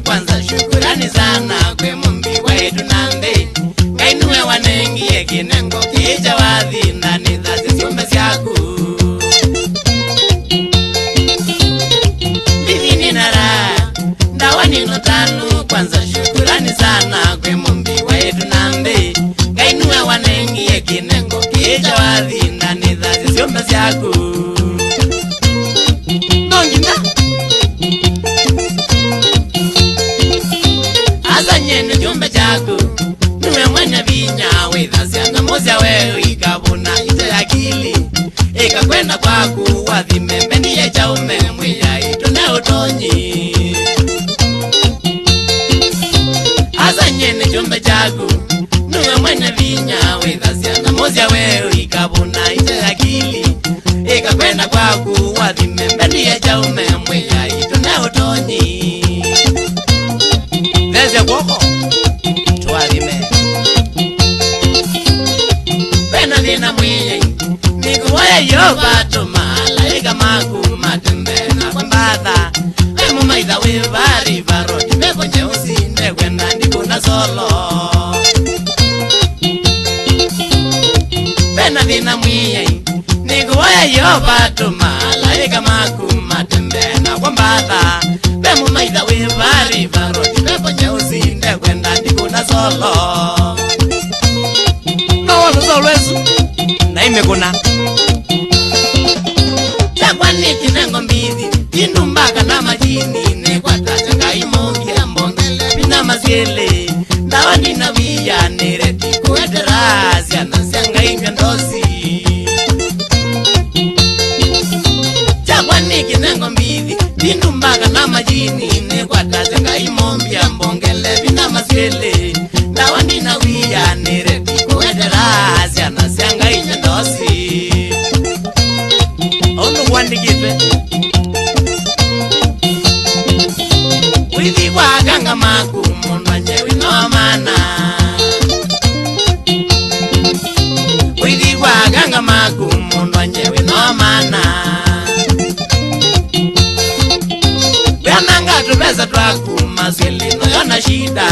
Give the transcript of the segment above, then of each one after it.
Kwanza shukurani sana kwe Mumbi wetu Nandi, Kainue wanengie kinengo kija wadhi ndani dhazi siume siaku. Bibi ninara ndawani notanu, kwanza shukurani sana kwe Mumbi wetu Nandi, Kainue wanengie kinengo kija wadhi ndani dhazi siume siaku. Nongina Azanyene jumbe chako Nwe mwanya vinya Wethasya na mozya wewe Ikabuna ite akili Ika kwenda kwaku Wathime mbendi ya chaume Mwiya ito na utonyi Azanyene jumbe chako Nwe mwanya vinya Wethasya na mozya wewe Ikabuna ite akili Ika kwenda kwaku Wathime mbendi ya chaume Mwiya ito na utonyi Veze kwoko tuwadime Pena dina mwiye Nikuwaya yoba tumala Ika maku matembena kwa mbadha Emu maitha wivari varoti Meko nyeusi nekwenda ndikuna solo Pena dina mwiye Nikuwaya yoba tumala Ika maku matembena kwa mbadha Emu maitha wivari varoti Meko nyeusi nekwenda ndikuna solo No wazo solo esu Na imekuna Chakwa niki nengo mbizi Indumbaka na majini Nekwata changa imongi ya mbongele Pina maziele Dawa nina vija nireti Kueterazi Anasianga imya ndosi Chakwa niki nengo mbizi Indumbaka na majini Nekwata changa imongi ya mbongele Pina maziele Dawa nina vija nireti Kueterazi Anasianga imya ndosi Onu wandikipe Withi kwa ganga maku Mundwanye winomana Withi kwa ganga maku Mundwanye winomana Wiananga tupesa twaku Maswili noyona shida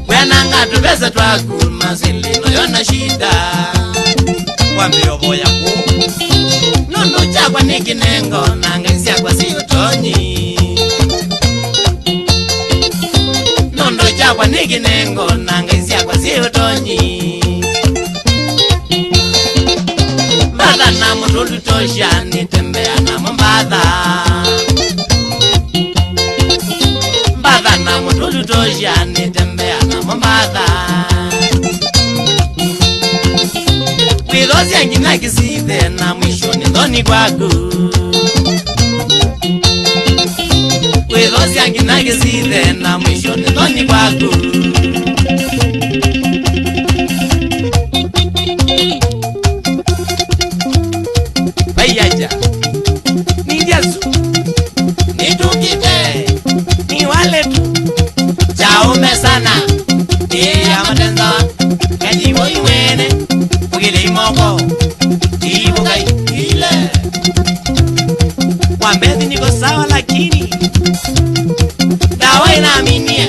Wiananga tupesa twaku Maswili noyona shida Wambio boya ku Nondo chakwa nikinengo Nangaisia kwa si utonyi Nondo chakwa nikinengo Nangaisia kwa si utonyi Mbadha na mutulu tosha Nitembea na mbadha Mbadha na mutulu tosha Nitembea na mbadha Widozi angina kisithe na mwisho nidhoni kwaku Widozi angina kisithe na mwisho nidhoni kwaku Bayaja Nijazu Nitukite Niwale tu Chaume sana Iya matenza Kajibo iwene Kugile imoko Ibukai ile Wambezi niko sawa lakini Dawa inaminia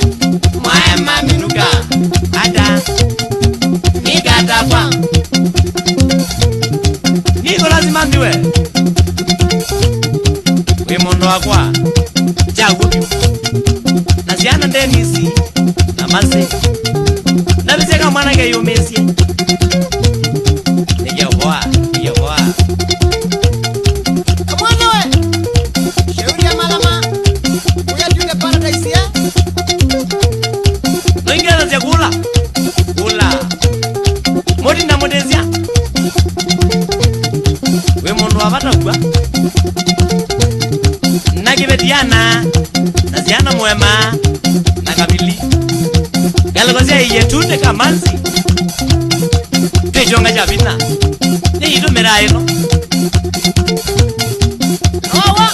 Mwaema minuka Ada Nikatapa Niko lazima ndiwe Wimondo wakwa Jagudu Naziana ndenisi Namase Nabiseka mwana ke yumesie Niyoboa Kamwana we Shauri ya malama Uya tuke paradise ya Noingeza chakula Kula Modi na modezia Wimondo wapata kwa Nakibetiana Naziana mwema Nakabili Galagozia iyetunde kamanzi Tuichonga chabina Ni ito mera ino Nowa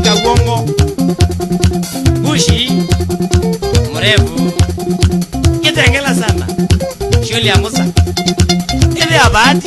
Kauongo, Bushi, mrefu, Kitengela sana, Shuli ya Musa, Ile Abadi,